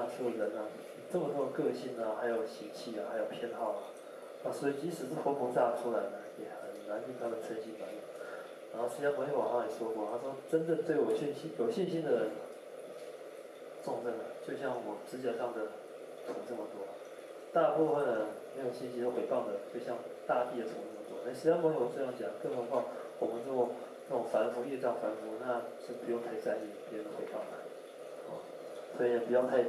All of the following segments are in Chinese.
出人啊，这么多个性啊，还有习气啊，还有偏好啊，所以即使是活菩萨出来呢，也很难令他们称心满意。然后释迦牟尼佛好像也说过，他说真正对我有信心的人，众生啊，就像我指甲上的土这么多，大部分人没有信心的毁谤的，就像大地的土那么多。那释迦牟尼佛这样讲，更何况我们这种凡夫业障凡夫，那是不用太在意别人的毁谤的，所以也不要太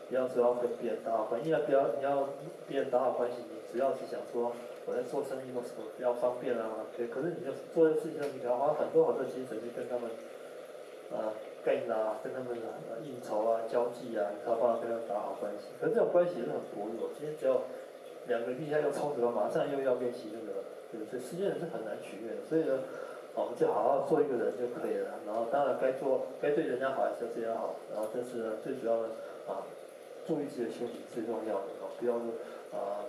不要主要跟别人打好关系，因为你要别人打好关系，你只要是想说我在做生意或什么比较方便啊，对，可是你就做的事情上，你要花很多精神去跟他们跟他们应酬啊、交际啊，你才有办法跟他们打好关系。可是这种关系也是很薄弱，今天只要两个利害要冲突了，马上又要练习那个，对不对？世间人是很难取悦的，所以呢，我们就好好做一个人就可以了。然后当然该对人家好还是要对人家好，然后这是最主要的注意自己的修行最重要的不要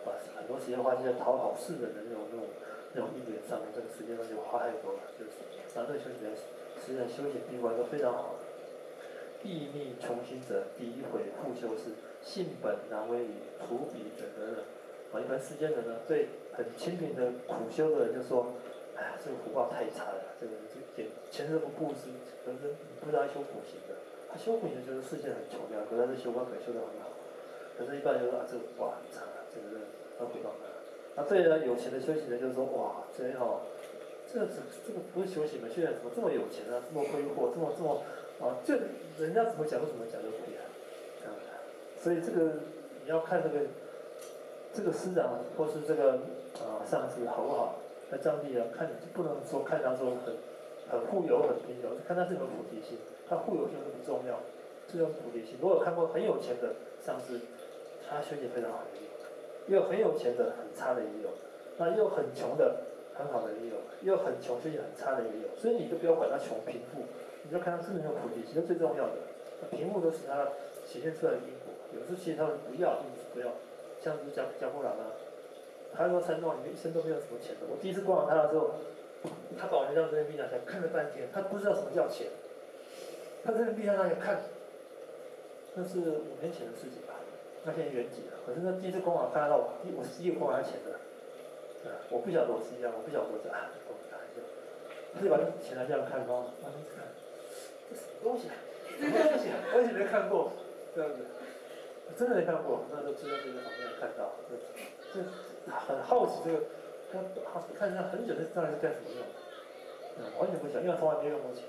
把很多时间花在讨好世人的那种因缘上面，这个时间上就花太多了。就是这个修行实际上修行闭关都非常好的。睥睨穷行者，诋毁复修士，性本难为矣，徒彼怎得呢？一般世间人呢，对很清贫的苦修的人就说：“哎呀，这个福报太差了，这个钱是不布施，可是你不知道他修苦行的。他修苦行就是世界很穷的，可是他是修观可修得很好。可是，一般人就说这个福报很差，这个人他回报他。那对呢，有钱的修行人就说：哇，这个不是修行吗？现在怎么这么有钱啊？这么挥霍，这么就人家怎么讲就怎么讲就可以了，这样的。所以这个你要看这个师长或是这个上司好不好？那这样子啊，看你不能说看他说很富有很贫穷，看他是有菩提心。他富有就是不重要，这种菩提心。如果有看过很有钱的上司，他修行非常好的也有，也有很有钱的很差的也有，那也有很穷的很好的也有，也有很穷修行很差的也有。所以你就不要管他穷贫富，你就看他是不是有菩提心，这最重要的。贫富都是他显现出来的因果，有时其实他们不要，一直不要。像是江湖郎啊，他说山庄里面一生都没有什么钱的。我第一次逛他的时候，他把我那张人民币拿起来看了半天，他不知道什么叫钱，他人民币在那里看，那是5年前的事情吧，那现在圆寂了。可是那第一次逛看到我是第一个逛他钱的，我不晓得我是一样，我不晓得我是我看一下，他就把钱拿这样看，往那看，这什么东西啊？这东西啊，我以前没看过，这样子。真的没看过，那就在旁边看到，这很好奇这个，看他很久，这到底是干什么用的？完全不晓得，因为他从来没用过钱。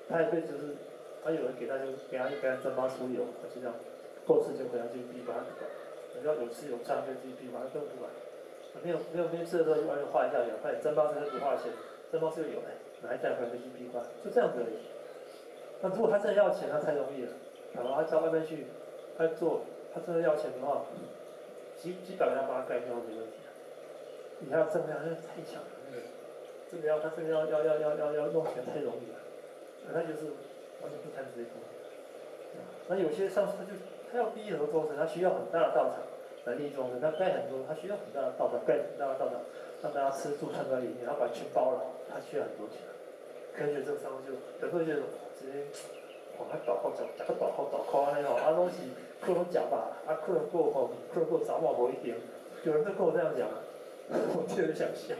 他一辈子就是，他有人给他就给他蒸发出油，他就这样，够吃就回来就闭关，只要有吃有穿就自己闭关，根本不管。没有吃的时候就外面画一下油，快点蒸发出来不花钱，蒸发出有拿一袋回来就去闭关，就这样子而已。那如果他真的要钱，那太容易了，他到外面去。他真的要钱的话，几百个人把他干掉没问题。你看正量，那太强了，那个真的他真的要弄钱太容易了，他就是完全不谈这些东西。那有些上司他要利益很多众生，他需要很大的道场来利益众生，他盖很多，他需要很大的道场，盖很大的道场让大家吃住穿在里面，然后把全包了，他需要很多钱。可能觉得这个上司就很多人觉得直接。还倒扣讲个倒扣安尼拢是可能假吧，可能够可能够早晚无一点，有人都跟我这样讲，我就很想笑。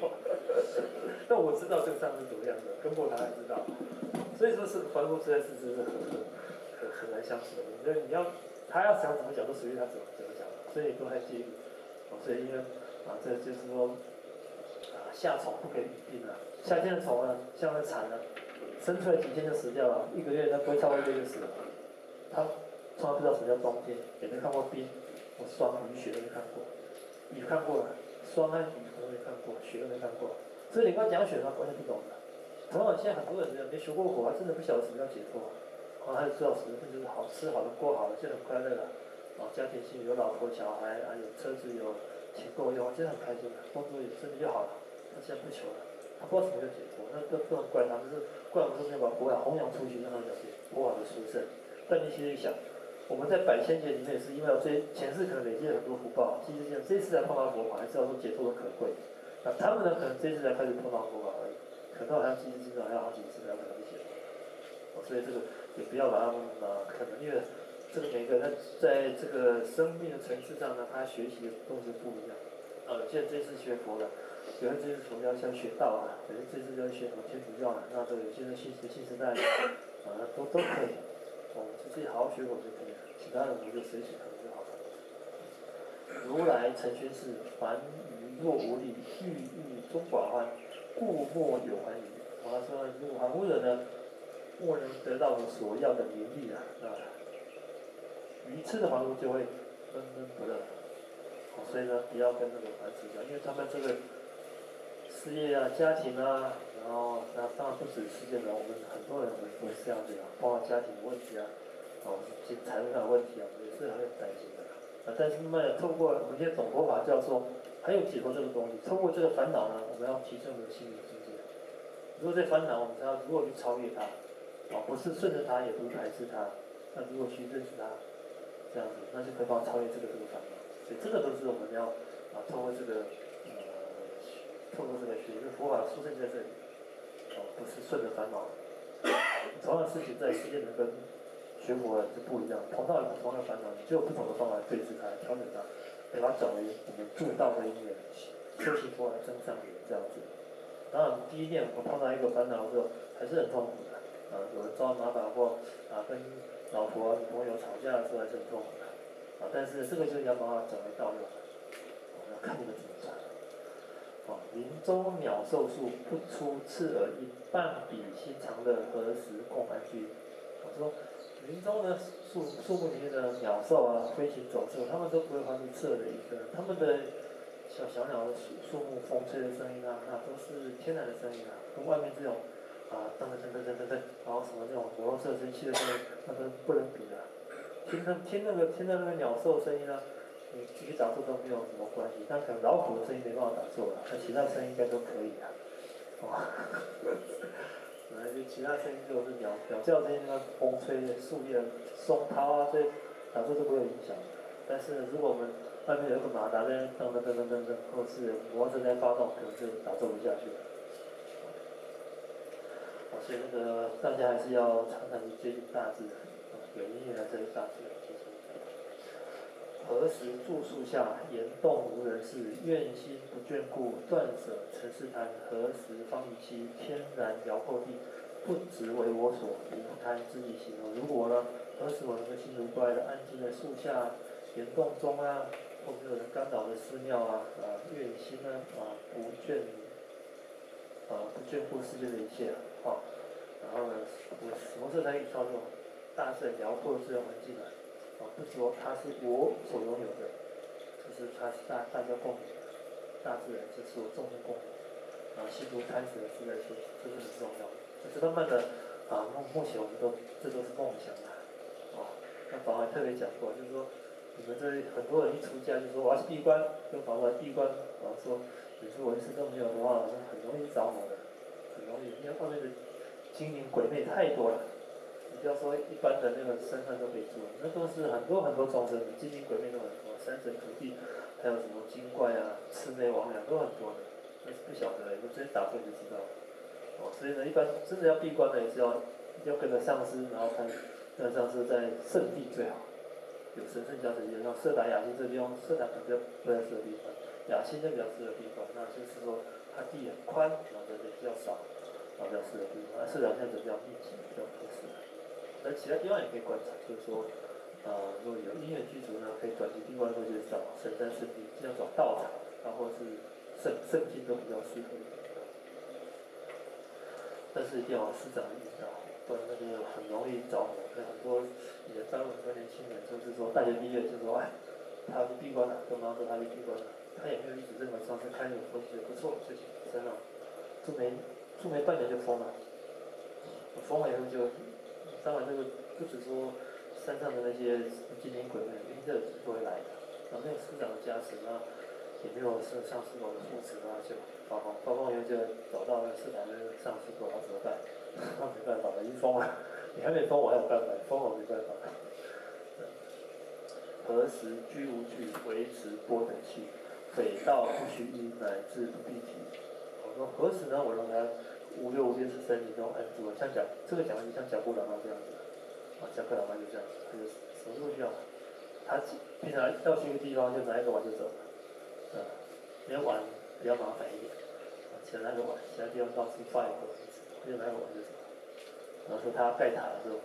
但我知道这个上是怎么样的，跟过他还知道，所以说是凡夫实在是很难相处的。你要他要想怎么讲，都随便他怎么讲，所以都太介意。所以因为这就是说夏虫不可以语病啊，夏天的虫呢，像那蝉呢。生出来几天就死掉了，1个月它不会超过1个月就死了。它从来不知道什么叫冬天，也没看过冰，霜雨雪都没看过，雨看过了，霜和雨可能没看过，雪都没看过。所以你刚讲雪，他完全不懂的。同样，现在很多人没学过火，他真的不晓得什么叫解脱。他就知道什么就是好吃好的过好了，现在很快乐了。家庭幸福，有老婆小孩，有车子有钱够用，现在很开心了，工作也身体就好了，他现在不求了。他不知道什么叫解脱，那不能怪他，就是怪我们说没有把佛法弘扬出去，让他了解佛法的殊胜。但你其实想，我们在百千劫里面也是因为要前世可能累积了很多福报，其实这一次才碰到佛法，还知道说解脱的可贵。那他们呢，可能这一次才开始碰到佛法而已，可能还要积至少还要好几次才有可能解脱。所以这个也不要把他们可能因为这个每个人在这个生命的层次上呢，他学习的东西不一样。有些人这次学佛的，有人这次佛教想学道的，有人这次要学什么天主教的，那这有些人信时代的，都可以。我们就自己好好学佛就可以了，其他的我们就随喜可能就好了。如来成宣是，凡愚若无力，欲终寡欢，故莫有还疑。他说，如果凡夫人呢，莫能得到我所要的名利啊，愚痴的凡夫就会闷闷不乐。所以呢，不要跟那个凡夫讲，因为他们这个事业啊、家庭啊，然后那当然不止世界人，我们很多人都是这样子啊，包括家庭问题啊，财务上的问题啊，也是很担心的。但是慢慢的透过我们现在懂佛法，叫做还有解脱这个东西，透过这个烦恼呢，我们要提升我们的心理境界。如果这烦恼，我们才要如何去超越它，不是顺着它，也不是排斥它，那如果去认识它，这样子，那就可以帮我超越这个烦恼。所以这个都是我们要透过这个学，因为佛法出生在这里，不是顺着烦恼。同样的事情在世界人跟学佛人是不一样，同样的烦恼，你就有不同的方法对治它、调整它，把它转为我们助道的因缘，修行佛来增上缘这样子。当然，第一念我碰到一个烦恼的时候，还是很痛苦的。有人遭麻烦或跟老婆、女朋友吵架的时候还是很痛苦的。但是这个就是要把它转为道用，要看你们怎么转。林中鸟兽数，不出刺耳音，半比心肠的，何时共安居？我说，林中的树木里面的鸟兽啊，飞行走兽，它们都不会发出刺耳的音声，它们的小鸟的树木风吹的声音啊，那都是天然的声音啊，跟外面这种噔噔噔噔噔噔噔，然后什么这种摩托车声、汽车声音，那都不能比的。听到那个鸟兽声音啊，你自己打坐都没有什么关系，但可能老虎的声音没办法打坐了，那其他声音应该都可以啊。就其他声音就是鸟叫声音，那风吹树叶、松涛啊，这打坐都不会有影响。但是如果我们外面有个马达在噔噔噔噔噔噔，或者是摩托车在发动，可能就打坐不下去了。所以大家还是要常常去接近大自然，有因缘来这里大自然接触。何时住树下，言动无人事？愿心不眷顾，断舍尘世贪。何时方于期，天然辽阔地，不只为我所，无贪自己行。如果呢，何时我能够心如不爱的安静在树下岩洞中啊，或者有人干扰的寺庙啊，愿心呢不眷顾世界的一切然后呢，我什么时候才可以操纵大自然辽阔的自然环境呢？不是说它是我所拥有的，就是它是大家共有的，大自然就是我众生共有的。心如贪食的自在修行，这是很重要的。就是慢慢的目前我们这都是梦想那法还特别讲过，就是说你们这很多人一出家就说我要去闭关，跟法官闭关，说你说文字都没有的话，很容易着魔的，很容易，因为外面的精灵鬼魅太多了。你不要说一般的那个山上都可以住，那都是很多众生，精灵鬼魅都很多，山神土地，还有什么精怪啊、魑魅魍魉都很多的，但是不晓得，你直接打坐就知道了。所以呢，一般真的要闭关的也是要跟着上师，然后看那上师在圣地最好。有神圣教程，像色达雅辛这地方，色达可能不太适合闭关，雅辛就比较适合闭关。那就是说，它地很宽，然后人比较少，然后比较适合闭关。色达现在比较密集，比较合适。但其他地方也可以观察，就是说，如果有音乐剧组呢，可以短期闭关，或者找神山圣地，尽量找道场，或者是圣经都比较适合。但是一定要师长的引导，不然那个很容易着魔。很多也大陆很多年轻人就是说大学毕业就说他要去闭关了，跟妈说他去闭关了，他也没有一直认为上次开那个风水不错，就去山上住没半年就疯了，疯了以后就，当然这个不止说山上的那些精灵鬼魅，因这都会来的，没有师长的加持也没有上师傅的扶持就发疯以后就找到那师长的上师傅，怎么办？那没办法了，已经疯了。你还没疯，我还有办法；疯了我没办法。何时居无惧，维持波等气，匪道不虚意，乃至不必提。我说何时呢？我让他无忧无边是森林中安住。像这个讲的就像贾布喇嘛这样子，贾克喇嘛就这样子，他就什么都不需要。他平常要去一个地方就拿一个碗就走了，没有碗比较麻烦一点，只拿个碗，其他地方到处放一个，他就拿个碗就走了。然后说他要盖塔的时候，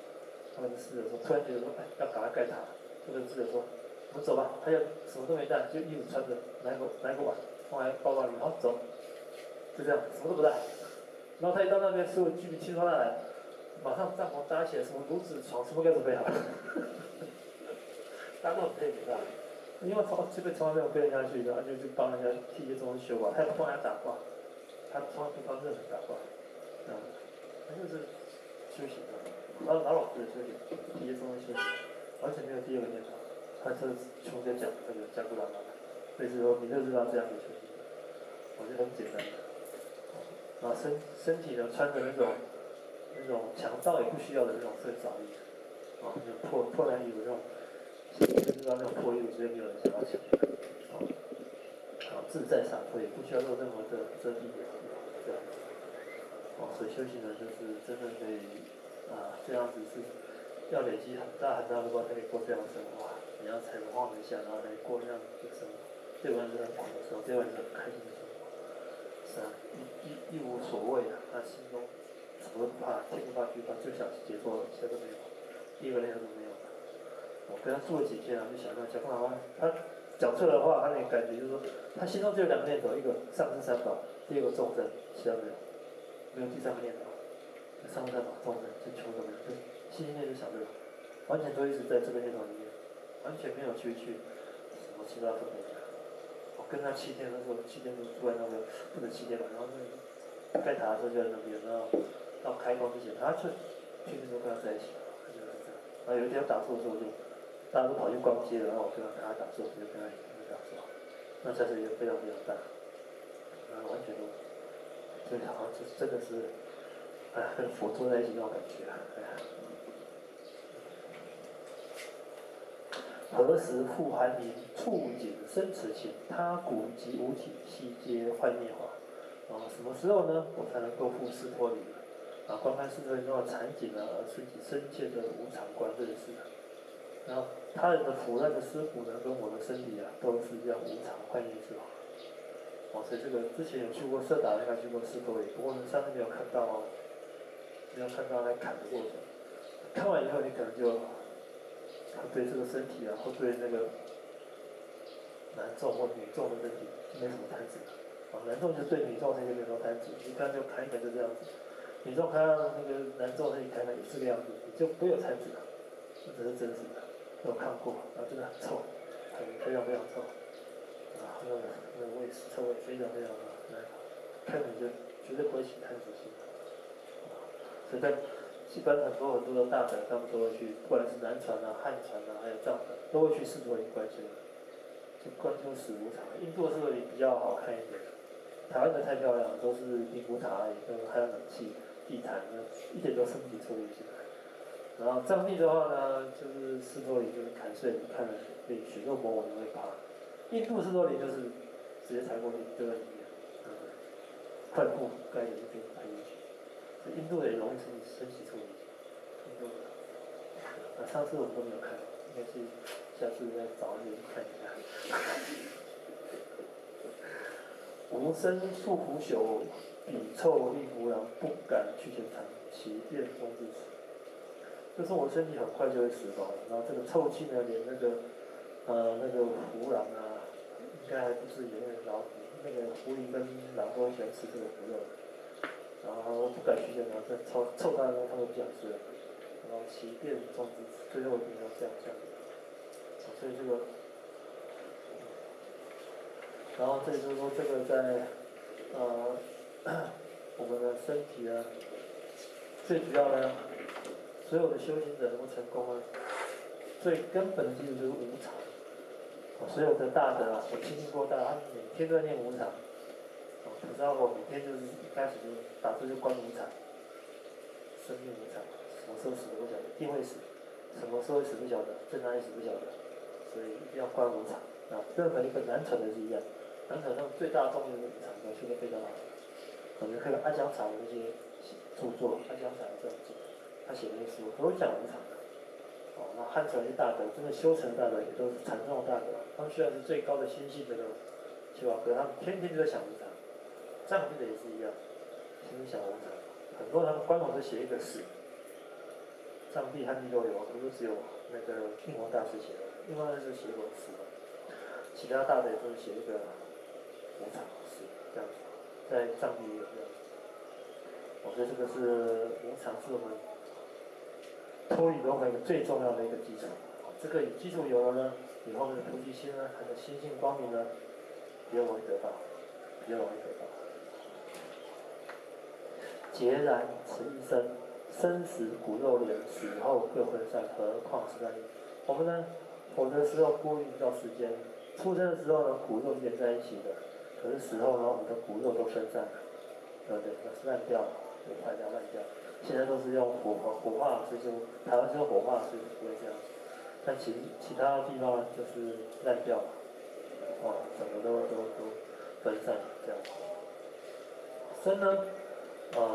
他跟侍者说，突然觉得说，哎，要赶快盖塔，就跟侍者说，我们走吧。他就什么都没带，就衣服穿着，拿个碗放在包包里，好走，就这样，什么都不带。然后他一到那边，所有居民听说他来，马上帐篷搭起来，什么炉子、床，什么都准备好了。大家都很佩服他，因为这个从来没有跟人家去的，他就帮人家替一些东西修卦，他也不帮人家打卦，他从来不帮任何人打卦，他就是修行的，老实的修行，替一些东西修行，完全没有第二个念头。他这穷学讲那个加古拉玛，类似说你就知道这样子修行的，我觉得很简单的。然后身体呢穿着那种强盗也不需要的那种圣扫衣，那种破烂衣服那种。就知道那种破衣服，所以没有人想要抢。自在洒脱，也不需要做任何的遮蔽的这样子。所以修行人就是真的可以这样子是要累积很大的果才可以过这样的生活。你要才能放得下，然后来过这样的生活。对我是很苦的时候，对我是很开心的生活。是啊，一无所谓啊，他心中什么都不怕，天不怕地不怕，就想解脱，其他都没有，第一个念头都没有。我跟他住了几天就想到讲话，他讲出来的话，他那个感觉就是说，他心中只有两个念头，一个上师三宝，第二个众生，其他没有，没有第三个念头。上师三宝、众生就求什么？就心念就想这个，完全都一直在这个念头里面，完全没有去什么其他都没有。我跟他7天的时候，7天都住在那个，不止7天吧，然后盖塔的时候就在那边，然后到开工之前，他确实都跟他在一起，他就在这。然后有一天打坐的时候就。大家都跑去逛街了，然后我跟他打坐，就跟他打坐，那才是一个非常非常大，完全都，所以好像真的是，跟佛坐在一起那种感觉何时复含名触景生此情，他古及无体，悉皆幻灭化。什么时候呢？我才能够复斯脱离？观看世界中的场景而升起深切的无常观认识。然后他人的腐烂的尸骨呢，跟我的身体都是一样无常幻灭之化。所以这个之前有去过色达，应该去过斯多里，不过呢上次没有看到没有看到来砍的过程。看完以后，你可能就对这个身体或对那个男众或女众的身体没什么贪执。男众就对女众身体没什么贪执，一看就看一看就这样子。女众看到那个男众身体看看也是这个样子，你就不会有贪执了，这是真实的。有看过，真的很臭，非常非常臭，那个味臭味非常非常难，看你就绝对不会起贪执心。所以在一般很多的大德，他们都会去，不管是南传汉传还有藏传，都会去斯多林观修，就观修死无常。印度的斯多林比较好看一点，台湾的太漂亮了，都是尼古塔而已，还有冷气、地毯，一点都生不起臭味进来。然后藏地的话呢，就是斯多林就是砍碎，你看了被血肉模糊你会怕。印度斯多林就是直接踩过去丢在里面，快步盖着就给你拍进去。所以印度也容易生起臭味。印度的，上次我们都没有看，应该是下次再找一点去看一下。无声树腐朽，彼臭亦无人不敢去前尝，其变终至此。就是我身体很快就会死亡，然后这个臭气呢，连那个狐狼应该还不是有点老虎，那个狐狸跟狼都很喜欢吃这个狐肉，然后他们不敢去见，然后这臭到他们不想吃了，然后其变终至此，最后一定要这样，所以这个，然后这就是说这个在我们的身体最主要呢。所有的修行者能够成功最根本的基础就是无常。所有的大德我亲近过大德，他们每天都在念无常。可是我每天就是一开始就打坐就观无常，生命无常，什么时候死都不晓得，一定会死，什么时候会死不晓得，在哪里死不晓得，所以一定要观无常。任何一个难传的是一样，难传上最大的动力是无常，修得非常好。我们看阿姜查的那些著作，阿姜查这样做。他写的那些书都讲无常的，那汉朝一些大德，真的修成大德也都是禅宗的大德，他们虽然是最高的心性的修法，可是他们天天就在想无常。藏地的也是一样，天天想无常。很多他们官网都写一个死，藏地、汉地都有，不是只有那个印光大师写的，印光大师写过死，其他大德也都是写一个无常死这样子，在藏地也有这样子。我觉得这个是无常，是我们脱离轮回最重要的一个基础。这个基础有了呢，以后的菩提心呢，还有心性光明呢，比较容易得到，比较容易得到。孑然此一生，生死骨肉连，死后各分散，何况是那里？我们呢，活的时候孤立到时间，出生的时候呢，骨肉连在一起的，可是死后呢，我们的骨肉都分散了，对不对？那是烂掉了，就坏掉烂掉。现在都是用火化，所以说台湾是用火化，所以不会这样。但其他地方就是烂掉了，整个都分散这样。生呢，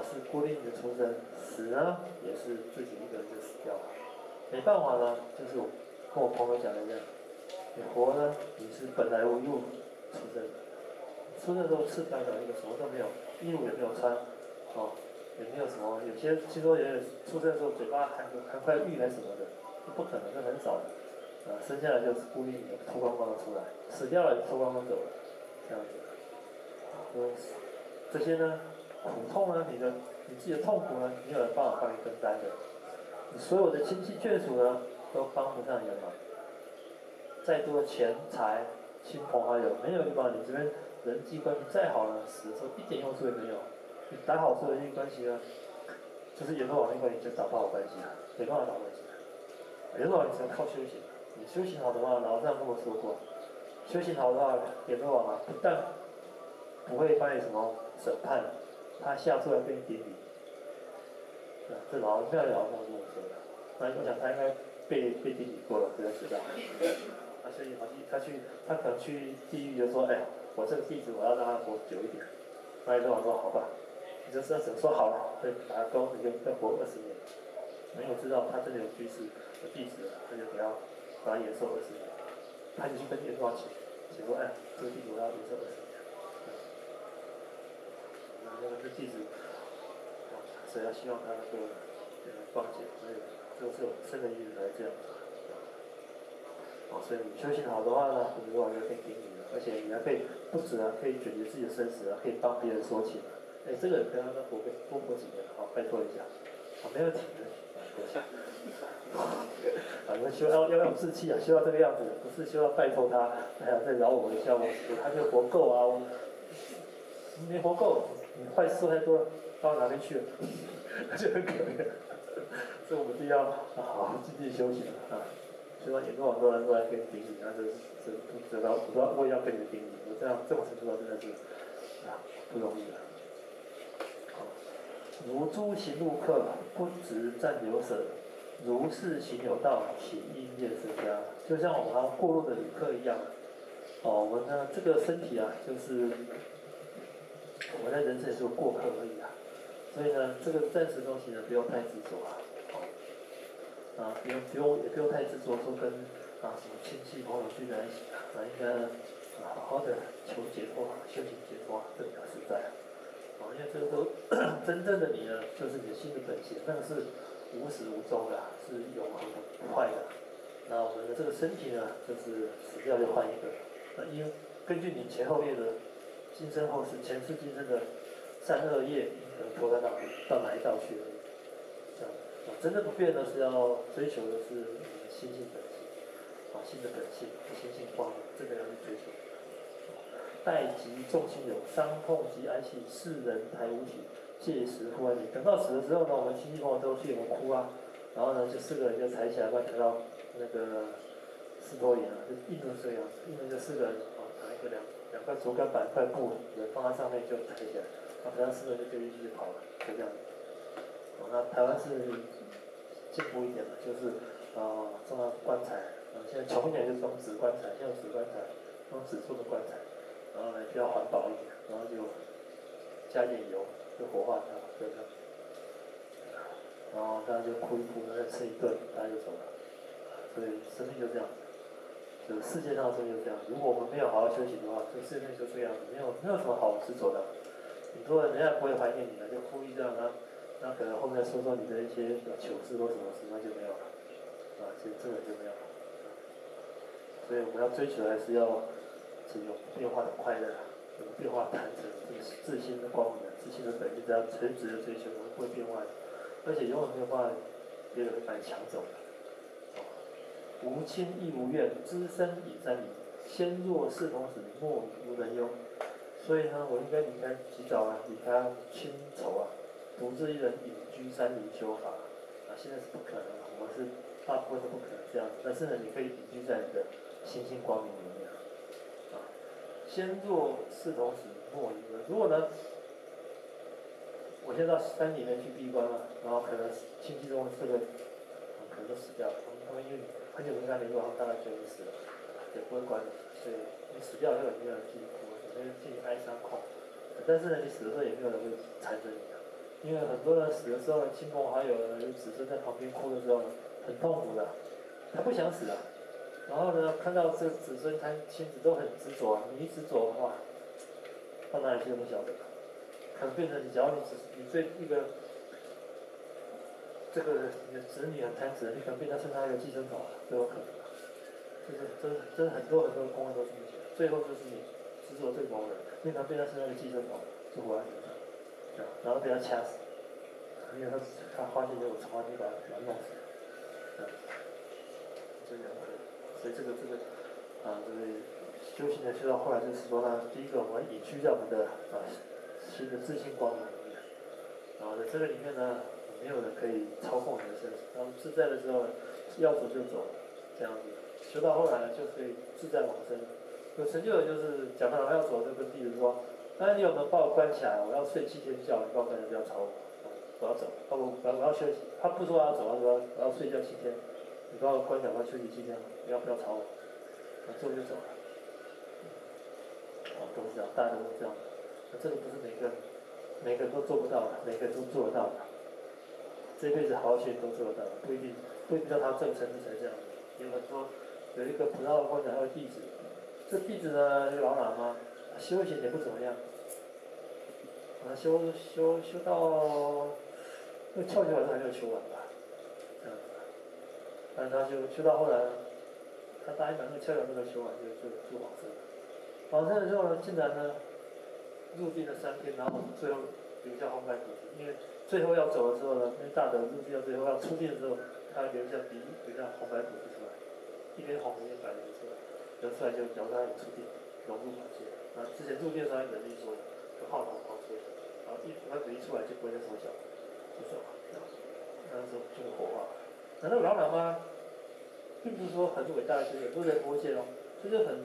是固定的出生，死呢也是自己一个人就死掉了。没办法呢，就是我跟我朋友讲的一样，你活呢，你是本来无一物出生的，出生的时候赤条条一个什么都没有，衣物也没有穿，也没有什么，有些听说也有出生的时候嘴巴含块玉还是什么的，不可能，这很少的。生下来就是固定的，脱光光的出来，死掉了就脱光光走了，这样子。这些呢，苦痛呢，你自己的痛苦呢，没有人办法帮你分担的。你所有的亲戚眷属呢，都帮不上你的忙。再多的钱财、亲朋好友，没有人帮你。这边人际关系再好呢，死的时候一点用处也没有。你打好所有人际关系呢，就是阎罗王那关系就打不好关系了，没办法打关系了。阎罗王你只能靠修行。你修行好的话，老上跟我说过，修行好的话，阎罗王不但不会帮你什么审判，他下出来给你顶礼。这老人庙里老跟我说的，那我想他应该被顶礼过了，不要知道。所以他可能去地狱就说，我这个弟子我要让他活久一点。那阎罗王说好吧，你就只能说好了，对，打勾你就再活20年。没有知道他真的有居士有弟子，他就给他把他延寿20年，他就去跟阎罗王请说，这个弟子我要延寿20年。那个弟子，所以要希望他能够放解，所以这个是有生的意思来这样子。所以你修行好的话呢，阎罗王就可以给你了，而且你还可以不止可以解决自己的生死可以帮别人说情。这个人跟他多活几年，拜托一下，没问题的。你们修要有志气修到这个样子，不是修到拜托他，再饶我一下，我还没有活够啊，我没活够，你坏事做太多了，到哪边去了？就很可怜。所以我们就要好好继续修行希望阎罗王都能来跟你顶礼，我也要跟你们顶礼，我这么程度真的是不容易的。如诸行路客，不执暂留舍，如是行有道，起应业生家。就像我们过路的旅客一样，我们呢这个身体就是我们在人生也是过客而已所以呢，这个暂时东西呢，不用太执着也不用太执着说跟什么亲戚朋友聚在一起应该好好的求解脱修行解脱这比较实在因为这个都真正的你呢，就是你的心的本性，那个是无始无终的，是永恒的不坏的。那我们的这个身体呢，就是死掉就换一个。因为根据你前后业的今生后世、前世今生的善恶业，投胎到哪一道去了？这样真正不变的是要追求的是你的心性本性，心的本性、心性光明，这个要去追求。待及众亲友，伤痛及哀戚，世人台无体，届时忽安宁。等到死的时候呢，我们亲戚朋友都替我们哭然后呢，就4个人就抬起来，把抬到那个石头岩就印度是这个样子，印度就4个人拿一个两块竹竿板、一块布，人放在上面就抬起来，然后4个人就丢进去就跑了，就这样。那台湾是进步一点的，就是装了棺材，现在穷一点就装纸棺材，像纸棺材，装纸做的棺材。然后呢，比较环保一点，然后就加点油，就火化它，就这样。然后大家就哭一哭，再吃一顿，大家就走了。所以生命就这样，就世界上的生命就这样。如果我们没有好好休息的话，这世界就这个样子，没有什么好执着的。很多人家不会怀念你的，就故意这样啊，那可能后面说你的一些糗事或什么事，那就没有了，啊，其实这个就没有了。所以我们要追求还是要这种变化的快乐，有变化坦诚，自信的光明，自信的本质，只要垂直的追求，我们不会变坏的，而且永远没有办法别人会把你抢走的。无亲亦无怨，知生以三里。先若是童子，莫以无人忧。所以呢，我应该离开，及早啊，离开亲仇啊，独自一人隐居山林修法。啊，现在是不可能的，我们是大部分都不可能这样子。但是呢，你可以隐居在你的心性光明里面。啊，先若是童子，莫以无人。如果呢，我先到山里面去闭关了，然后可能亲戚中这个可能都死掉了，他们因为很久没跟他联络，他们大概就已经死了，也不会管你，所以你死掉以后也没有人替你哭，也没有人替你哀伤痛。但是呢，你死的时候也没有人会缠着你的，因为很多人死的时候，亲朋好友呢，有子孙在旁边哭的时候呢，很痛苦的，他不想死啊。然后呢，看到这子孙他亲子都很执着，你一直走的话，到哪里去都不晓得。可能变成你，只要你对一个这个你的子女很贪执，你可能变成身上一个寄生虫，都有可能。真很多公案都这么写，最后就是你执着对某人，你可能变成身上一个寄生虫，就活在身上，然后被他掐死，因为他发现有虫啊，你把他弄死，这样可以。所以这个修行的修到后来就是说呢，第一个我们隐居在我们的新的自信光明里面，然后在这个里面呢，没有人可以操控你的身体，然后自在的时候要走就走，这样子，修到后来呢，就可以自在往生。有成就的就是讲到要走，就跟弟子说，那你有没有把我关起来？我要睡7天觉，你把我关起来不要吵我，我要走，我要休息。他不说我要走，他说我要睡觉7天，你把我关起来，我要休息7天，不要吵我，做就走了。都是这样，大家都是这样。这个不是每个人都做不到的，每个人都做得到的。这辈子好好学都做得到，不一定到他正程度才这样。有很多有一个菩萨或者还有弟子，这弟子呢就老喇嘛，修行也不怎么样，修到那个窍诀好像还没有修完吧，这样子。但他就修到后来，他答应把那个窍诀没有修完，就往生了。往生的时候呢，竟然呢入定了3天，然后最后留下红白土地，因为最后要走的时候呢，因为大德入定到最后要出定的时候，他留下红白土地出来，一边红一边白的出来，留出来就表示他有出定，融入法界。啊，之前入定的时候人力说的，就号筒抛出，然后红白土地出来就不会再缩小，就走了，那时候就是火化。那个老喇嘛，并不是说很伟大的修行，不是佛界哦，就是很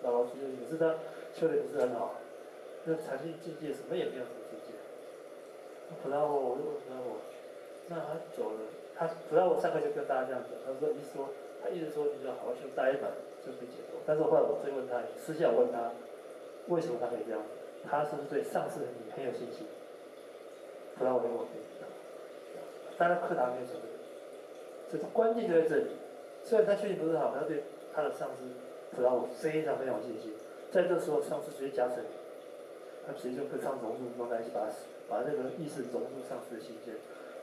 老实修行，可是他修的不是很好。那禅定境界什么也没有，什么境界。普拉我就问普拉我，那他走了，普拉我上课就跟大家这样讲，他一直说你要好好修大一满就可以解脱。但是后来我追问他，私下问他，为什么他可以这样？他是不是对上师很有信心？普拉我就跟我分享，当然课堂没有什么，这个关键就在这里。虽然他修行不是好，他对他的上师普拉我非常有信心。在这时候，上师直接加成。他直接就跟上融入状态，去把那个意识融入上师的心间，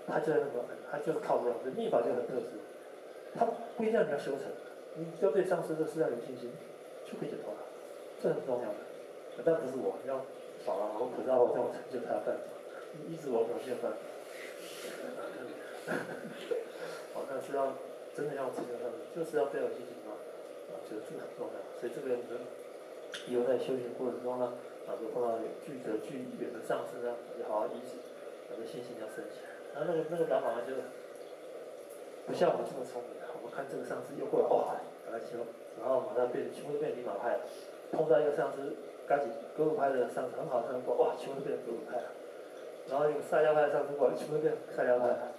他就在那个，他就靠这样，这密法就很特殊，他不一定要你要修成，你只要对上师的思想有信心，就可以解脱了，这很重要的。但不是我，你要少了我菩萨我这种成就他办法，一直我没有办法。但是要真的要成就他们，就是要非常有信心嘛，就这个很重要。所以这个人以后在修行过程中呢。就碰到距远的上师呢，就好好依止，这信心要升起来。然后那个老马就不像我们这么聪明，我们看这个上师又过来，哇，把他修，然后马上全部变尼玛派了。碰到一个上师，赶紧格鲁派的上师很好的上师过，哇，全部变成格鲁派了。然后一个萨迦派的上师过来，全部变萨迦派了。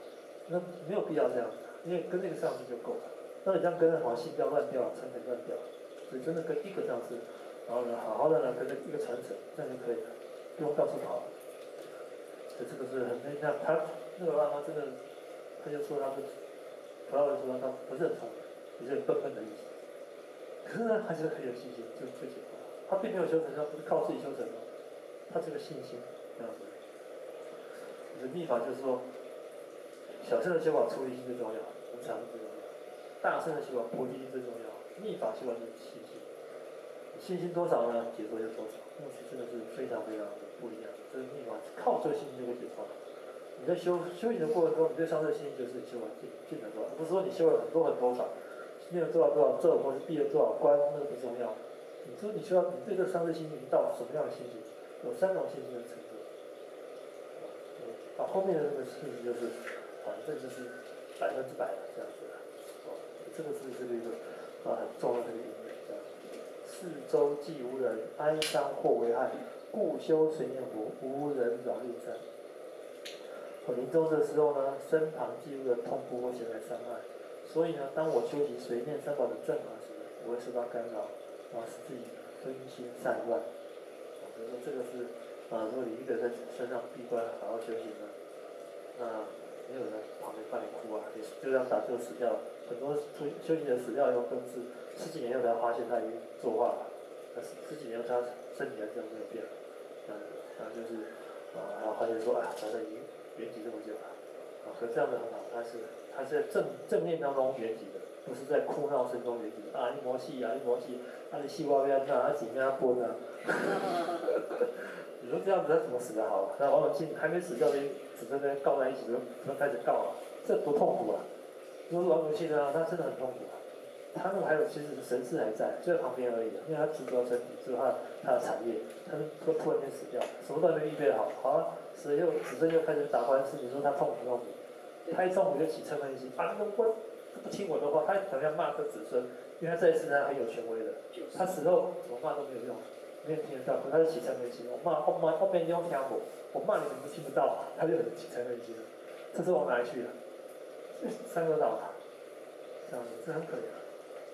那没有必要这样子，因为跟那个上师就够了。那你这样跟着，好像信调乱掉，成本乱掉，所以真的跟一个上师。然后呢，好好的呢，跟着一个传承，这样就可以了，不用到处跑。所以这个是很那他那个喇嘛真的，他就说他普拉维说他不是很聪明，也是笨笨的意思。可是呢，还是很有信心，就解脱了。他并没有修成，他不是靠自己修成的，他这个信心这样子。可是密法就是说，小乘的修法出离心最重要，无常最重要；大乘的修法菩提心最重要。密法修法就是信心，信心多少呢？解脱就多少。目前真的是非常非常的不一样。这个密法靠这个信心就会解脱了。你在修行的过程中，你对上这个信心就是修完进了多少，不是说你修了很多少，念了多少咒，或是闭了多少关，那个不重要。你说你需要，你对这个上这信心到什么样的信心？有3种信心的程度。后面的这个信心就是，反正就是100%的这样子的。这个是一个很重要的一个因缘，这样。四周既无人，哀伤或为害，故修随念佛，无人扰六山。临终的时候呢，身旁既无人痛苦或前来伤害，所以呢，当我修习随念三宝的正法时，不会受到干扰，使自己分心散乱。所以说这个是如果你一个人在身上闭关好好修行呢，那没有人旁边帮你哭啊，你就这样打就死掉了。很多修行人死掉以后，更是10几年后才发现他已经作化了，但是10几年后他身体还真没有变，就是发现说反正已经圆寂这么久了，可这样子很好，他是在正念当中圆寂的，不是在哭闹声中圆寂。一魔戏，你戏我要那，紧跟他播呢。你说这样子他怎么死得好？那王永庆还没死掉，只在那边告在一起，就开始告了，这多痛苦啊！如果王永庆呢，他真的很痛苦啊。他那个还有其实神识还在，就在旁边而已，因为他执着身体，执着他的产业，他就突然间死掉，什么都还没预备好，好了，死了又子孙又开始打官司，你说他痛不痛苦？他一痛苦就起嗔恨心，你都不听我的话，他可能要骂他子孙，因为他在世上很有权威的，他死后怎么骂都没有用，没有听得到，可他就起嗔恨心，我面你用听我骂你们都听不到，他就很起嗔恨心了，这是往哪里去了？3个倒塌，这样子，这很可怜。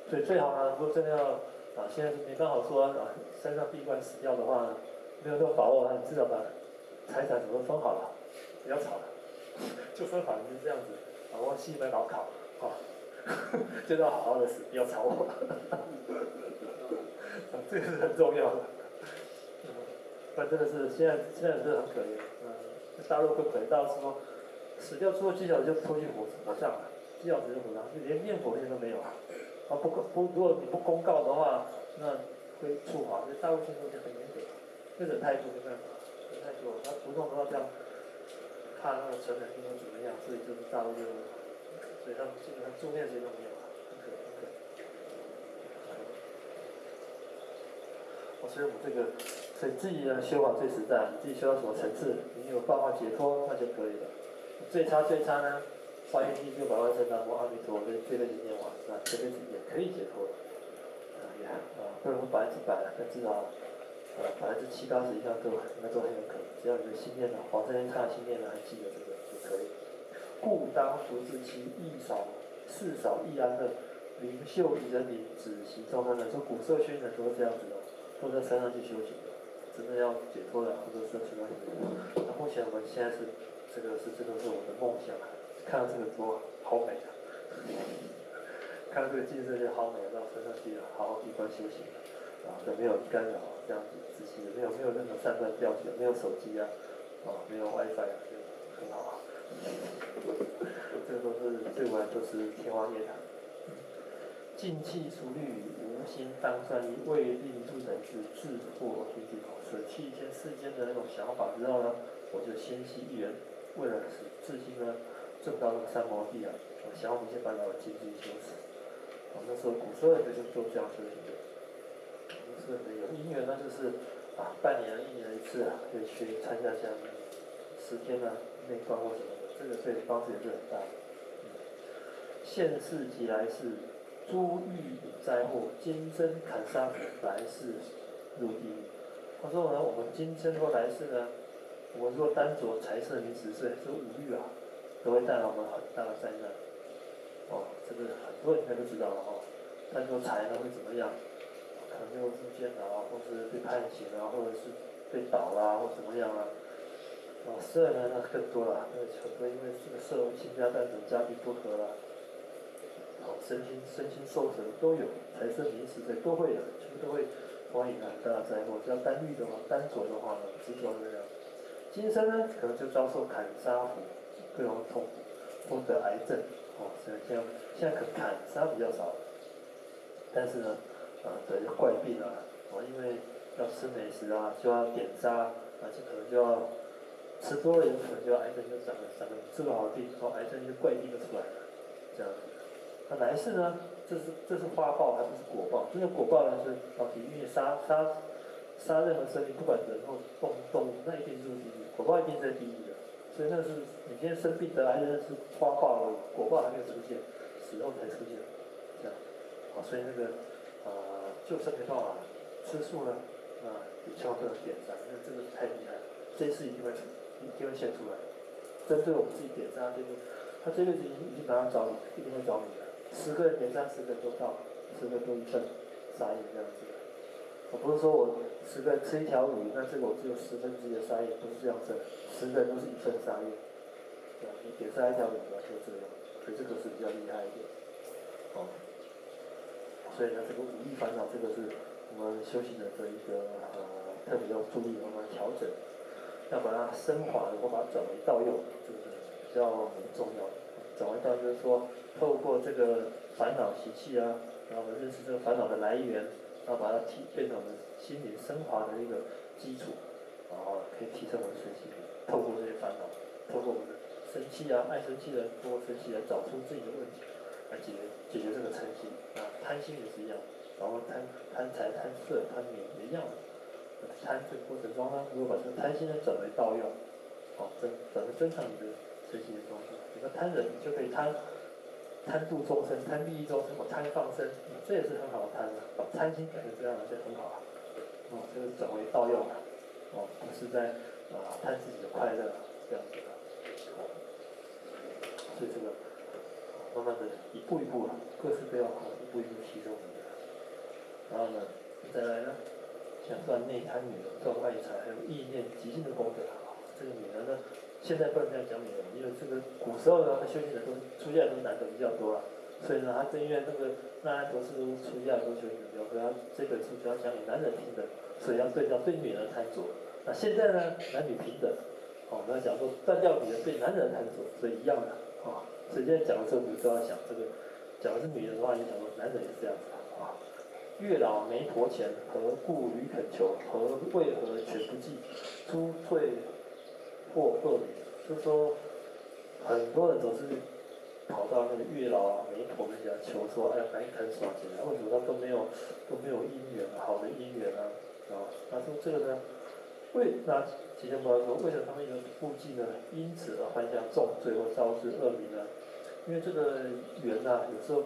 所以最好呢，如果真的要现在没刚好说山上闭关死掉的话呢，没有那种把握，你至少把财产什么分好了，不要吵了，就分好了，就是这样子，我戏没老考，就要好好的死，不要吵我，这个是很重要的。不然真的是现在真的很可怜，大陆更可怜，大陆说死掉出了几小时就拖去火葬了，几小时就火葬，连念佛天都没有啊。如果你不公告的话，那会处罚。所以大陆现在就很严格，这忍太多没办法，忍太多了。他不弄的话，这样怕那个成人病会怎么样？所以就是大陆所以他们基本上助念谁都没有啊，很可怜。所以我们所以自己的修法最实在，你自己修到什么层次，你有办法解脱，那就可以了。最差呢？发愿第600万声南无阿弥陀佛，这辈子念完，那这辈子也可以解脱了。不能说100%，但至少70%、80%以上应该都很有可能。只要你的心念往这边看，心念还记得这个就可以。故当福自其事少亦安乐，灵秀以人灵，止息众生人。说古社宣人都是这样子的，都在山上去修行的，真的要解脱了，或者是什么？那目前我们现在这个是我的梦想。看到这个多好美啊！看到这个景色就好美，到山上去好好闭关修行都没有干扰，这样子仔细的，没有任何散乱掉举，没有手机没有 WiFi 就很好这个对我来说是天方夜谭。尽弃俗虑，无心当专一，为令诸人是自破天地口，舍弃一切世间的那种想法之后呢，我就先息一人，为了使自心呢证到那个三摩地想要一切烦恼尽尽修持。那时候古时候人就做这样修行的。古时候有因缘呢，就是半年1年1次可以去参加像10天内观或什么的，这个对帮助也是很大的。现世即来世，诸欲灾祸，今生砍杀，来世入地狱。他说呢，我们今生或来世呢，我们若单着财色名食睡，这5欲都会带来我们很大的灾难。这个很多人应该都知道了单着财呢会怎么样？可能就入监牢，或是被判刑或者是被倒或怎么样色呢那更多了，很多因为这个社会倾家荡产，家庭不和身心受损都有，财色名食这都会的，全部都会遭遇很大的灾祸。只要单虑的话，单着的话呢，执着这样。今生呢，可能就遭受砍杀苦，各种痛苦，或得癌症。所以现在可能砍杀比较少，但是呢，得怪病啊，因为要吃美食啊，就要点渣，就可能就要吃多了，有可能就要癌症就长了治不好的病，癌症就怪病就出来了，这样子。那来世呢，这是花报还不是果报？这个果报呢是因为杀任何生命，不管人或动物，那一定入地狱，果报一定在地狱的。所以那是你今天生病得癌症是花报而已，果报还没有出现，死后才出现，这样。所以那个就生没办法吃素呢，千万不能点赞，因为这个太厉害了，这一次一定会现出来。针对我们自己点赞，他这辈子已经马上找你，一定会找你的。10个人点赞，10个人都到，10个人都一份杀业这样子的。我不是说我10个人吃一条鱼，那这个我只有1/10的杀业，不是这样子的。10个人都是1份杀业，对吧？你点杀一条鱼嘛，就这样，所以这个是比较厉害一点。所以呢，这个五欲烦恼，这个是我们修行人的一个特别要注意，我们调整，要把它升华，然后把它转为道用，这个是比较重要的。转为道就是说，透过这个烦恼习气啊，然后我们认识这个烦恼的来源，然后把它变成我们心灵升华的一个基础，然后可以提升我们身心灵。透过这些烦恼，透过我们的生气啊，爱生气的人通过生气来找出自己的问题，来解决这个嗔心。贪心也是一样，然后贪财、贪色、贪名也一样的。贪这个过程中呢，如果把这个贪心呢转为道用，转为增强你的身心的东西。比如说贪人，你就可以贪度众生，贪利益众生，或贪放生，这也是很好的贪的。把贪心改成这样的就很好啊。这个转为道用啊，不是在贪自己的快乐这样子的。所以这个慢慢的一步一步各式各样一步一步提升我们的。然后呢，再来呢，想断内贪女人，断外财，还有意念极尽的功德。这个女人呢，现在不能这样讲女人，因为这个古时候呢，修行人都出家都是男的比较多啊，所以呢，他正因为那个那安陀师都出家都修行人比较多，他这本书主要讲给男人听的，所以要对女人贪着。那现在呢，男女平等，我们要讲说断掉女人对男人的贪着，所以一样的所以现在讲的时候，你都要想这个，讲的是女人的话，你讲说男人也是这样子月老媒婆前，何故屡恳求？为何全不记？诸退或恶女，就是说，很多人总是跑到那个月老媒婆那家求说，赶紧砍耍钱为什么他都没有姻缘好的姻缘啊？他说这个呢，那吉祥佛说，为什么他们有顾忌呢？因此而犯下重罪或招致恶名呢？因为这个缘有时候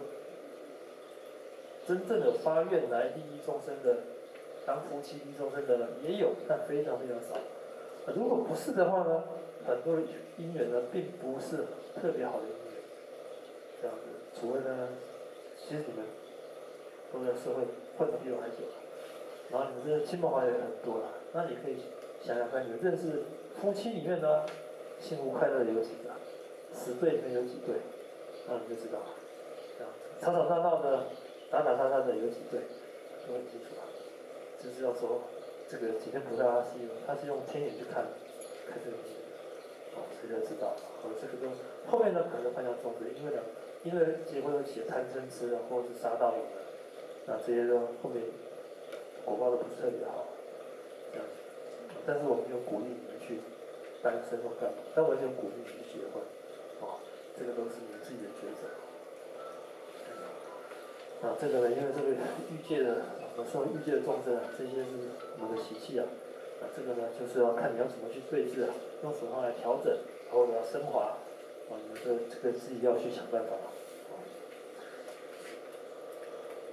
真正的发愿来利益众生的，当夫妻利益众生的呢也有，但非常非常少。如果不是的话呢，很多的姻缘呢并不是特别好的姻缘，这样子。除非呢，其实你们都在社会混得比我还久，然后你们这亲朋好友也很多了，那你可以想想看，你们认识夫妻里面呢，幸福快乐的有几个？10对里面有几对？那你就知道了。这样吵吵闹闹的、打打杀杀的有几对？都很清楚了。就是要说，这个几天菩萨他是用天眼去看这个东西，所以就知道。这个都后面呢可能犯下重罪，因为结婚起贪嗔痴的，或者是杀盗淫的，那这些都后面果报都不是特别好。这样子，但是我没有鼓励你们去单身或干嘛，但我也有鼓励你们去结婚。这个都是你们自己的抉择。这个呢，因为这个欲界的，我说欲界的众生这些是我们的习气这个呢，就是要看你要怎么去对治用什么来调整，或者要升华你们这个自己要去想办法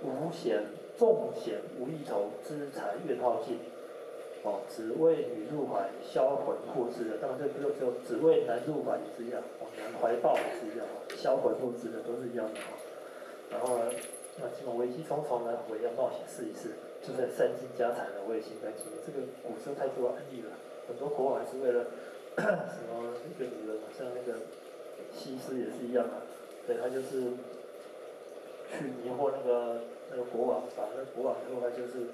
无险重险无益头，资财愿耗尽。只为女入怀，销魂护之的，当然这不就只为男入怀也是一样，男怀抱也是一样销魂护之的都是一样的然后呢，这种危机重重呢，我也要冒险试一试，就算散尽家财呢，我也心甘情愿。这个古时候太多案例了，很多国王还是为了什么一个女人像那个西施也是一样对，他就是去迷惑那个国王，把那个国王后来就是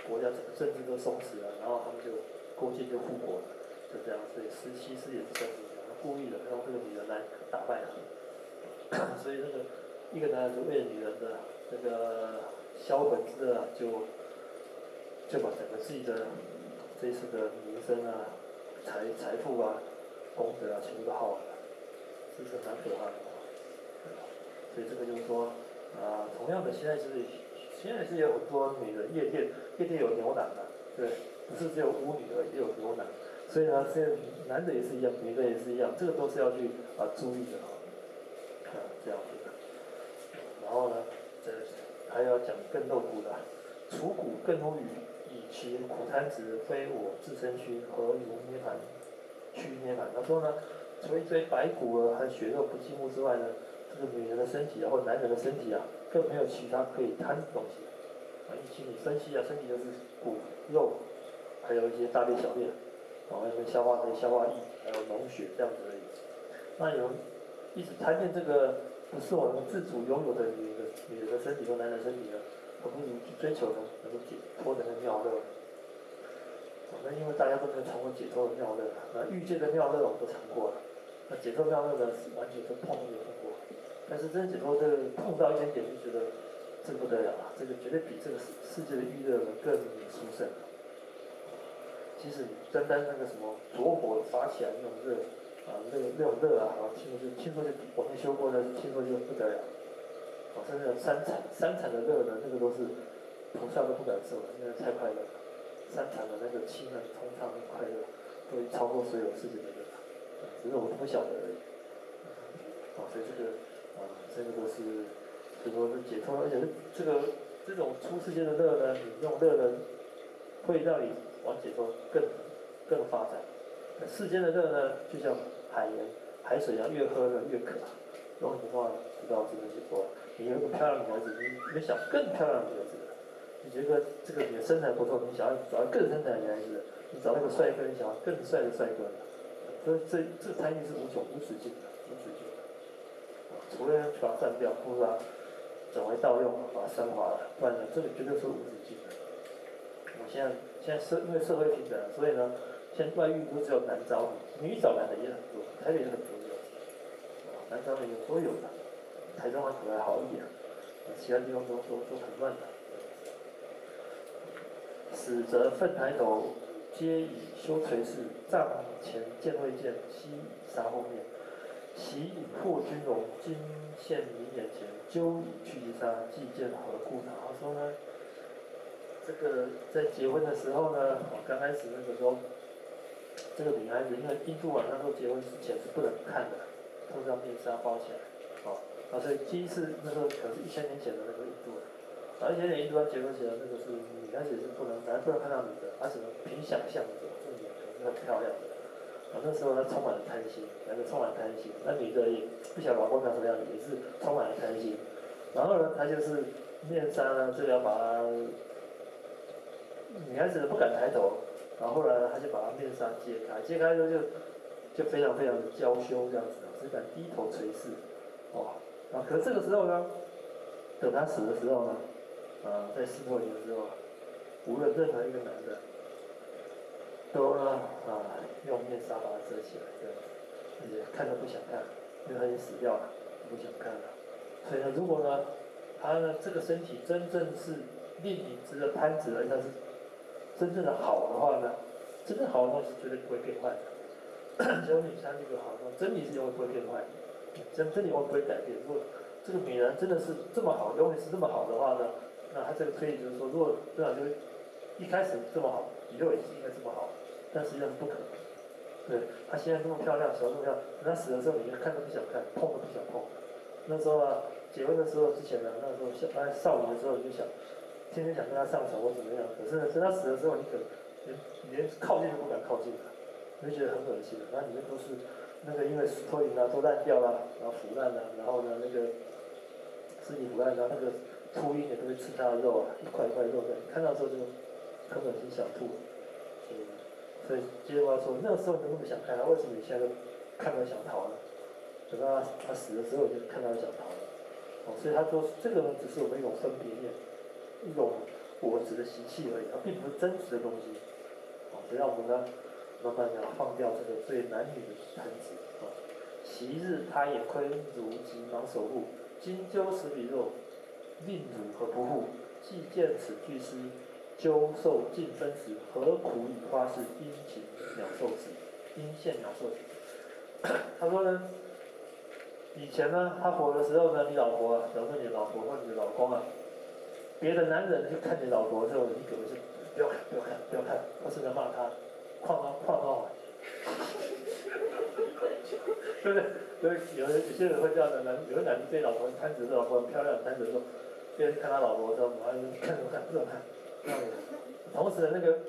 国家整个政治都松弛了，然后他们就勾践就复国了，就这样。所以西施也是算是这样，他故意的让这个女人来打败他，所以那个一个男人就为了女人的这个销魂之热啊，就把整个自己的这一次的名声啊、财富啊、功德啊，全部都耗完了，这是蛮可怕的。所以这个就是说，同样的，现在是有很多女的夜店有牛郎的，对，不是只有巫女而已，也有牛郎。所以呢，这男的也是一样，女的也是一样，这个都是要去注意的这样子的。然后呢，还要讲更露骨的，楚古更无语，以其苦贪执，非我自身躯，何如涅槃？去涅槃。他说呢，除了一堆白骨还有血肉不净物之外呢，这个女人的身体或者男人的身体更没有其他可以贪的东西。一起你分析身体就是骨肉，还有一些大便小便，那个消化液，还有脓血这样子而已。那有人一直贪恋这个不是我们自主拥有的女人的身体或男人的身体呢，何不如去追求能够解脱的那个妙乐？那因为大家都没有尝过解脱的妙乐，那欲界的妙乐我们都尝过了，那解脱妙乐呢是完全都碰都没有碰过。但是真解脱这碰到一点点就觉得这不得了啊，这个绝对比这个世界的欲乐呢更殊胜。即使你单那个什么着火发起来那种热那种热听说就我们修过的，听说就不得了。甚至三产的热呢，那个都是菩萨都不敢受的，因为太快乐了。三产的那个气呢，通畅的快乐，都超过所有世界的热，只是我们不晓得而已。所以这个都是，就说是解脱，而且这种出世间的热呢，你这种热呢，会让你往解脱更发展。世间的热呢，就像海水一样，越喝呢越渴。然后的话，知道这个解脱。你有一个漂亮的女孩子，你想更漂亮的女孩子，你觉得这个你的身材不错，你想要找更身材的女孩子，你找那个帅哥，你想要更帅的帅哥，这贪欲是无止境的。除了把它占掉，或者转为盗用，把它升华了，不然呢，这个绝对是无止境的。我现在因为社会平等，所以呢，现在外遇不是只有男找女找男的也很多，台北也很多这样子，男找女都有的，台中可能还好一点，其他地方都很乱的。死则奋抬头，皆以修垂饰，帐前见未见，夕以杀后面。其以破军容，今现你眼前，究以去其杀，既见何故呢？他说呢，这个在结婚的时候呢，刚开始那个时候，这个女孩子因为印度那时候结婚之前是不能看的，通常面纱包起来，所以第一次那时候可能是1000年前的那个印度人，1000年印度人结婚前那个是女孩子也是男人不能看到女的，只能凭想象的，这个女的可能是很漂亮的。那时候他充满了贪心，男的充满了贪心，那女的也不晓得老公长什么样子，也是充满了贪心。然后呢，他就是面纱呢，这个要把她，女孩子不敢抬头，然后呢，他就把她面纱揭开，揭开之后就非常非常的娇羞这样子，只敢低头垂视，可是这个时候呢，等他死的时候呢，在4多年的时候，无论任何一个男的。都用面纱把它遮起来，这样子，而且看都不想看，因为他已经死掉了，不想看了。所以呢，如果呢，他呢这个身体真正是令你值得贪执，而且是真正的好的话呢，真正好的东西绝对不会变坏的。只有你相信这个好的，真理是永远不会变坏的，真理永远不会改变。如果这个女人真的是这么好，永远是这么好的话呢，那他这个推理就是说，如果这样就一开始这么好，以后也是应该这么好。但实际上是不可能。对，她现在这么漂亮，小这么漂亮，等她死的时候，你连看都不想看，碰都不想碰。那时候结婚的时候之前呢，那时候少女的时候，你就想，天天想跟她上床或怎么样。可是呢，等她死的时候，你连靠近都不敢靠近她，你就觉得很恶心。那里面都是那个因为石头林都烂掉了，然后腐烂了，然后呢那个尸体腐烂，然后那个秃鹰也都会吃她的肉一块一块肉在，看到之后就很恶心，想吐。所以接着话说，那个时候你那么想看他，为什么你现在都看到想逃呢？等到他死的时候，你就看到想逃了。所以他说这个呢，只是我们一种分别念，一种我执的习气而已，它并不是真实的东西。所以让我们呢，慢慢要放掉这个对男女的贪执。昔日他也亏如急忙守护，今究十彼肉，令汝何不护？既见此具师，究受尽分时，何苦以花式殷勤鸟兽子？殷献鸟兽子。他说呢，以前呢，他活的时候呢，你老婆啊，假如说你的老婆或你的老公啊，别的男人去看你老婆的时候，你可能是不要看，不要看，不要看，或是在骂他，旷到啊，对不对？所以有些人会这样的，有的男人对老婆贪执，老婆很漂亮，贪执说，别人看他老婆的时候，马上看什么看，不怎么看，这样子。同时那个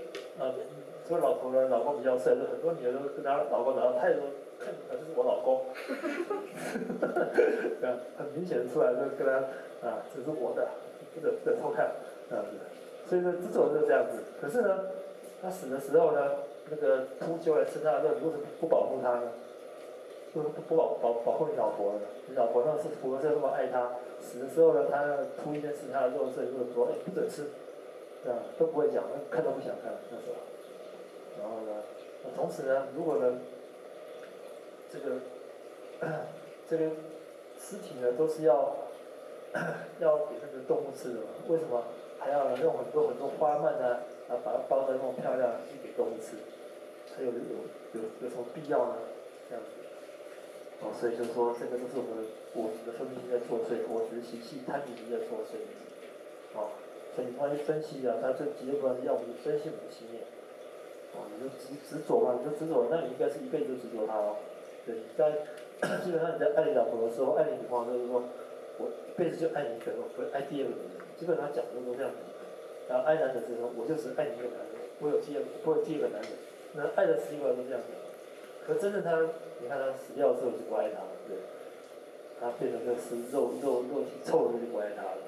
说老婆呢，老公比较帅，很多女人都跟她老公聊太多，看这是我老公，对啊，很明显的出来就跟他这是我的，不得偷看，这样子。所以呢，这种就是这样子。可是呢，他死的时候呢，那个秃鹫来吃他的时候，你为什么不保护他呢？为什么不保护你老婆呢？你老婆那是活着那么爱他，死的时候呢，他秃一边吃他的肉色，就说不准吃，这样都不会讲，看都不想看那时候。然后呢，同时呢，如果呢，这个尸体呢都是要给那个动物吃的嘛？为什么还要用很多花蔓啊，把它包得那么漂亮去给动物吃？还有什么必要呢？这样子。所以就是说，这个都是我们我执的分别在作祟，我执习气贪迷在作祟。所以你突然去分析啊，他这几个关系要我们分析我们的心念。你就执着嘛，你就执着，那你应该是一辈子就执着他哦。对，你在基本上你在爱你老婆的时候，爱你女朋友就是说，我一辈子就爱你一个人，我不会爱第二个人。基本上讲的都这样子。然后爱男人就是说，我就是爱你一个男人，不会有第二个男人。那爱的习惯都这样子。可真正他，你看他死掉之后就不爱他了，对，他变成这是肉体臭了就不爱他了，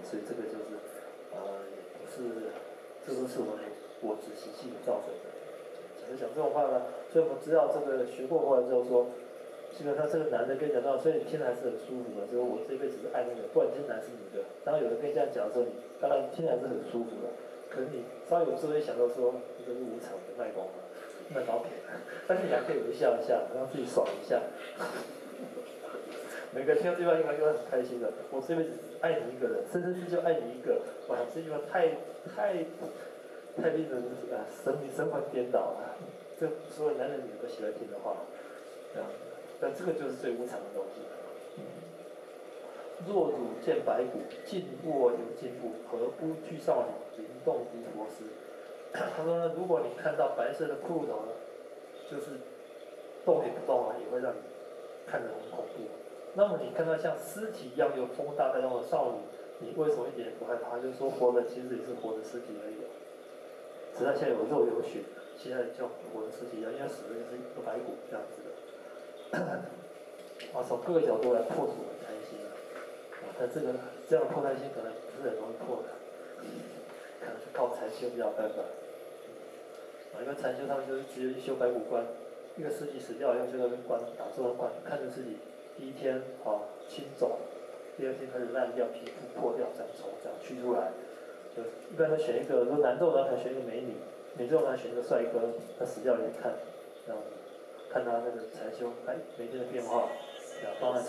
所以这个就是也不是，这都是我执习气造成的。讲这种话呢，所以我们知道这个学过后来之后说，基本上这个男的跟你讲到，所以你听还是很舒服的，就是我这辈子是爱那个，不管你是男是女的。当然有人跟你这样讲的时候，你当然听还是很舒服的，可是你稍微有时候会想到说，这个是无常的卖光了。卖保险，但是你还可以微笑一下，让自己爽一下。每个听到这句话应该都很开心的。我这辈子只爱你一个人，生生世就爱你一个。哇，这句话太令人神魂颠倒了。这所有男人女人都喜欢听的话，这样。但这个就是最无常的东西。若汝见白骨，静卧有进步，何不具少女，灵动敌佛师？他说呢，如果你看到白色的骷髅头呢，就是动也不动啊，也会让你看得很恐怖。那么你看到像尸体一样有风大带动的少女，你为什么一点也不害怕？就是说活的其实也是活的尸体而已，只是现在有肉有血，现在叫活的尸体一样，因为死的就是一个白骨这样子的。从各个角度来破除我们贪心但这样的破贪心可能不是很容易破的。可能是靠禅修比较办法。因为禅修他们就是直接去修白骨观，一个尸体死掉要去那边观，打坐观，看着尸体，第一天清走，第二天开始烂掉，皮肤破掉，长虫这样驱出来。就一般都选一个，如果男众呢，还选一个美女；女众呢，选一个帅哥。他死掉也看，这样子，看他那个禅修，每天的变化，帮他